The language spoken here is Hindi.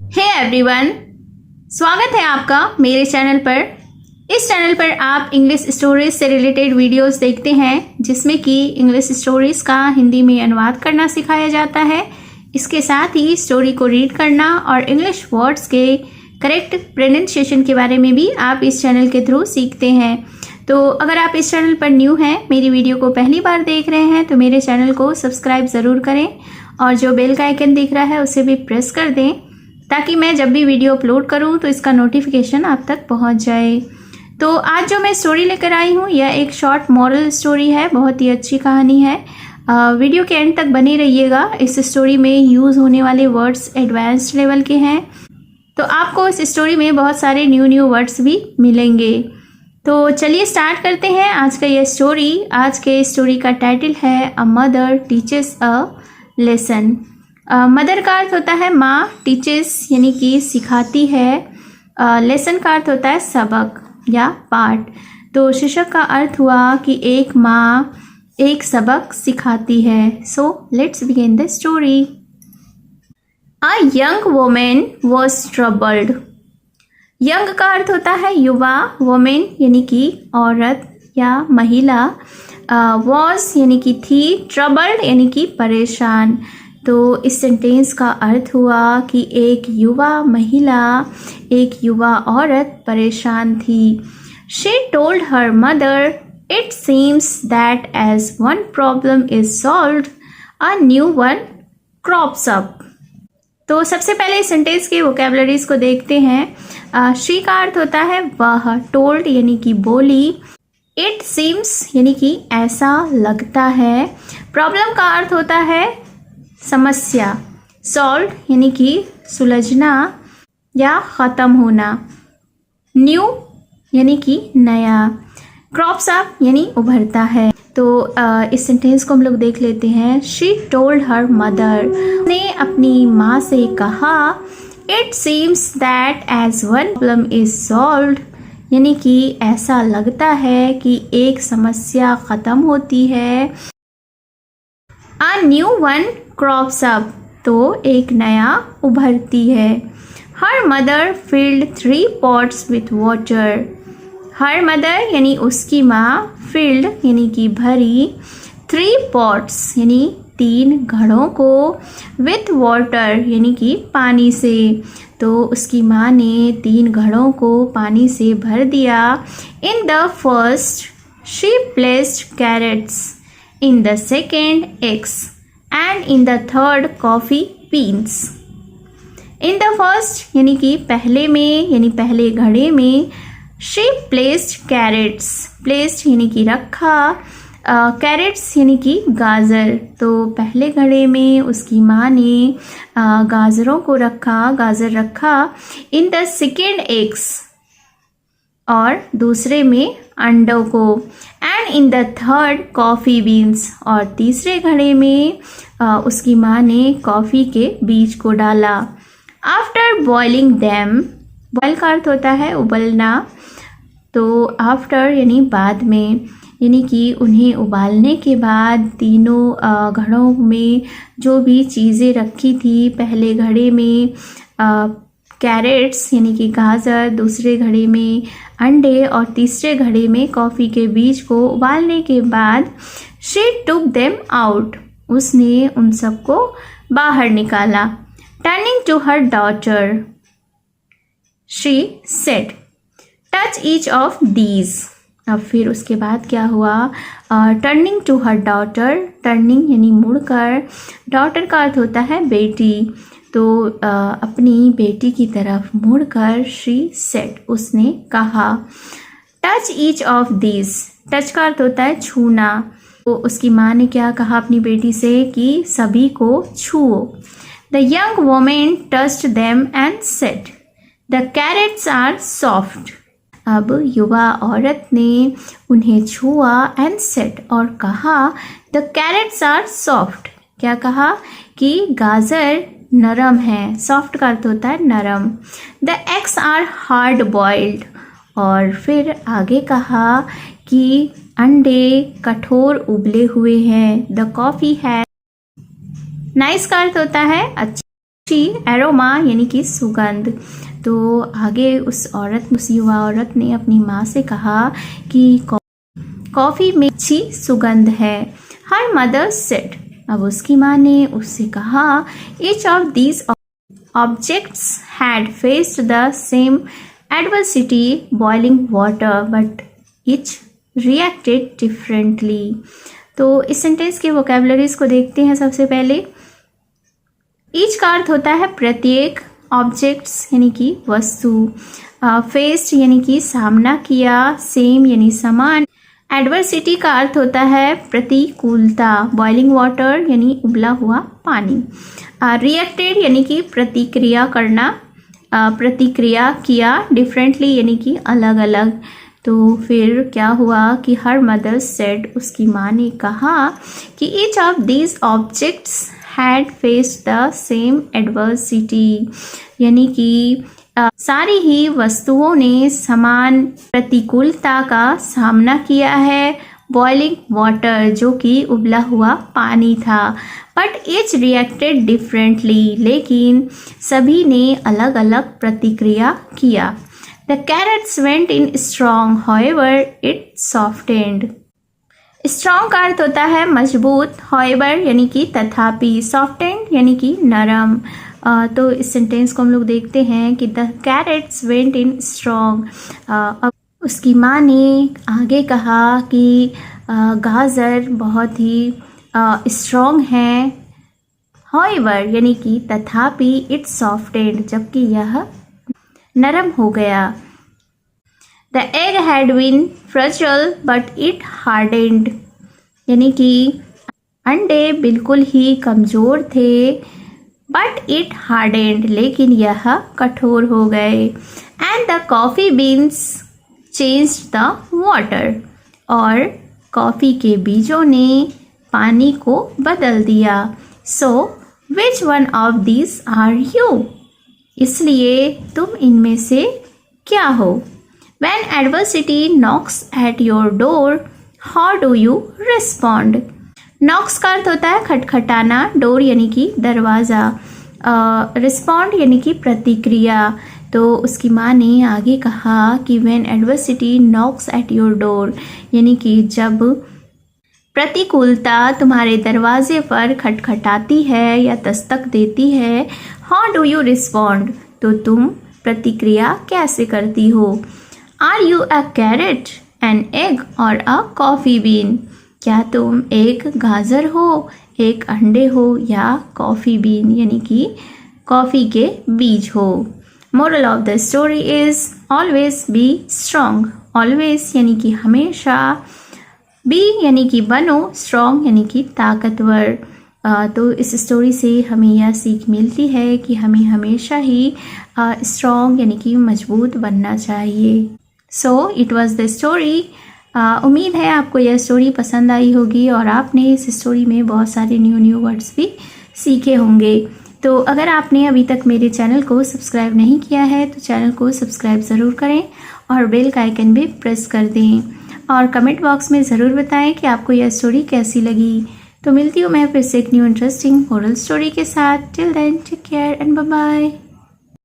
हे एवरीवन, स्वागत है आपका मेरे चैनल पर। इस चैनल पर आप इंग्लिश स्टोरीज से रिलेटेड वीडियोस देखते हैं जिसमें कि इंग्लिश स्टोरीज का हिंदी में अनुवाद करना सिखाया जाता है। इसके साथ ही स्टोरी को रीड करना और इंग्लिश वर्ड्स के करेक्ट प्रोनाउंसिएशन के बारे में भी आप इस चैनल के थ्रू सीखते हैं। तो अगर आप इस चैनल पर न्यू हैं, मेरी वीडियो को पहली बार देख रहे हैं, तो मेरे चैनल को सब्सक्राइब ज़रूर करें और जो बेल का आइकन दिख रहा है उसे भी प्रेस कर दें ताकि मैं जब भी वीडियो अपलोड करूं तो इसका नोटिफिकेशन आप तक पहुंच जाए। तो आज जो मैं स्टोरी लेकर आई हूं यह एक शॉर्ट मॉरल स्टोरी है, बहुत ही अच्छी कहानी है। वीडियो के एंड तक बने रहिएगा। इस स्टोरी में यूज़ होने वाले वर्ड्स एडवांस्ड लेवल के हैं, तो आपको इस स्टोरी में बहुत सारे न्यू वर्ड्स भी मिलेंगे। तो चलिए स्टार्ट करते हैं आज का यह स्टोरी। आज के स्टोरी का टाइटल है a mother teaches a lesson. Mother का अर्थ होता है माँ, टीचेस यानी कि सिखाती है, लेसन का अर्थ होता है सबक या पाठ। तो शीर्षक का अर्थ हुआ कि एक माँ एक सबक सिखाती है। So let's begin the story. A young women was troubled. Young का अर्थ होता है युवा, वोमेन यानी कि औरत या महिला, वॉज यानी कि थी, ट्रबल्ड यानी कि परेशान। तो इस सेंटेंस का अर्थ हुआ कि एक युवा महिला, एक युवा औरत परेशान थी। She told her mother, "It seems that as one problem is solved, a new one crops up." तो सबसे पहले इस सेंटेंस के वोकैबुलरीज को देखते हैं। शी का अर्थ होता है वह, टोल्ड यानी कि बोली, इट सीम्स यानी कि ऐसा लगता है, प्रॉब्लम का अर्थ होता है समस्या, सॉल्व यानी कि सुलझना या ख़त्म होना, न्यू यानी कि नया, क्रॉप्स अप यानी उभरता है। तो इस सेंटेंस को हम लोग देख लेते हैं। शी टोल्ड हर मदर, ने अपनी माँ से कहा, it seems that as one problem is solved यानी कि ऐसा लगता है कि एक समस्या ख़त्म होती है, a new one crops up तो एक नया उभरती है। Her mother field 3 pots with water. Her mother यानी उसकी माँ, फिल्ड यानी कि भरी, 3 पॉट्स यानी 3 घड़ों को, विथ वाटर यानी कि पानी से। तो उसकी माँ ने 3 घड़ों को पानी से भर दिया। In the first she placed carrots, in the second eggs and in the third coffee beans. In the first यानी कि पहले में यानी पहले घड़े में, she placed carrots, placed यानी कि रखा, carrots यानी कि गाजर। तो पहले घड़े में उसकी माँ ने गाजरों को रखा, गाजर रखा। in the second eggs और दूसरे में अंडों को, and in the third coffee beans और तीसरे घड़े में उसकी माँ ने कॉफ़ी के बीज को डाला। आफ्टर बॉइलिंग दैम, बॉयल का अर्थ होता है उबलना, तो आफ्टर यानी बाद में, यानी कि उन्हें उबालने के बाद तीनों घड़ों में जो भी चीज़ें रखी थी, पहले घड़े में कैरेट्स यानी कि गाजर, दूसरे घड़े में अंडे और तीसरे घड़े में कॉफ़ी के बीज को उबालने के बाद, शी टुक देम आउट, उसने उन सबको बाहर निकाला। Turning to her daughter, she said, touch each of these. अब फिर उसके बाद क्या हुआ, turning to her daughter, turning यानी मुड़कर, डॉटर का अर्थ होता है बेटी। तो अपनी बेटी की तरफ मुड़कर शी सेड, उसने कहा। Touch each of this, touch का अर्थ होता है छूना। तो उसकी माँ ने क्या कहा अपनी बेटी से कि सभी को छुओ। The young women touched them and said, the carrots are soft. अब युवा औरत ने उन्हें छुआ, एंड सेड और कहा, द कैरेट्स आर सॉफ्ट, क्या कहा कि गाजर नरम है, सॉफ्ट का अर्थ होता है नरम। The eggs are hard boiled और फिर आगे कहा कि अंडे कठोर उबले हुए हैं। द कॉफ़ी है, नाइस का अर्थ होता है अच्छी शी एरोमा यानी कि सुगंध। तो आगे उस युवा औरत ने अपनी माँ से कहा कि कॉफ़ी में अच्छी सुगंध है। हर मदर सेड, अब उसकी माँ ने उससे कहा, each of these objects had faced the same adversity, boiling water, but each reacted differently. तो इस सेंटेंस के वोकैबुलरीज को देखते हैं। सबसे पहले ईच का अर्थ होता है प्रत्येक, ऑब्जेक्ट्स यानी कि वस्तु, फेस्ड यानी कि सामना किया, सेम यानी समान, एडवर्सिटी का अर्थ होता है प्रतिकूलता, बॉइलिंग वाटर यानी उबला हुआ पानी, रिएक्टेड यानी कि प्रतिक्रिया करना, प्रतिक्रिया किया, डिफरेंटली यानी कि अलग अलग। तो फिर क्या हुआ कि हर मदर सेड, उसकी माँ ने कहा कि each of these objects had faced the same adversity, यानी कि सारी ही वस्तुओं ने समान प्रतिकूलता का सामना किया है। बॉइलिंग वाटर जो कि उबला हुआ पानी था, बट ईच रिएक्टेड डिफरेंटली, लेकिन सभी ने अलग अलग प्रतिक्रिया किया। The carrots went in strong, however it softened. Strong का अर्थ होता है मजबूत, however यानी कि तथापि, softened यानी कि नरम। तो इस सेंटेंस को हम लोग देखते हैं कि the carrots went in strong। अब उसकी माँ ने आगे कहा कि गाजर बहुत ही स्ट्रॉन्ग है, however यानी कि तथापि, it softened जबकि यह नरम हो गया। The egg had been fragile but it hardened, यानी कि अंडे बिल्कुल ही कमज़ोर थे, but it hardened लेकिन यह कठोर हो गए। And the coffee beans changed the water, और कॉफ़ी के बीजों ने पानी को बदल दिया। So which one of these are you? इसलिए तुम इनमें से क्या हो? When adversity knocks at your door, how do you respond? Knocks का अर्थ होता है खटखटाना, डोर यानी कि दरवाज़ा, रिस्पॉन्ड यानी कि प्रतिक्रिया। तो उसकी माँ ने आगे कहा कि when adversity knocks at your door, यानी कि जब प्रतिकूलता तुम्हारे दरवाजे पर खटखटाती है या दस्तक देती है, हाउ डू यू रिस्पॉन्ड, तो तुम प्रतिक्रिया कैसे करती हो? Are you a carrot, an egg और अ कॉफ़ी बीन, क्या तुम एक गाजर हो, एक अंडे हो या कॉफ़ी बीन यानी कि कॉफ़ी के बीज हो? Moral of the story is always be strong. Always यानी कि हमेशा, बी यानी कि बनो, स्ट्रॉन्ग यानी कि ताकतवर। तो इस स्टोरी से हमें यह सीख मिलती है कि हमें हमेशा ही स्ट्रॉन्ग यानी कि मजबूत बनना चाहिए। So it was the story. उम्मीद है आपको यह स्टोरी पसंद आई होगी और आपने इस स्टोरी में बहुत सारे न्यू वर्ड्स भी सीखे होंगे। तो अगर आपने अभी तक मेरे चैनल को सब्सक्राइब नहीं किया है तो चैनल को सब्सक्राइब ज़रूर करें और बेल का आइकन भी प्रेस कर दें और कमेंट बॉक्स में ज़रूर बताएं कि आपको यह स्टोरी कैसी लगी। तो मिलती हूँ मैं फिर से एक न्यू इंटरेस्टिंग मोरल स्टोरी के साथ। Till then take care and bye bye.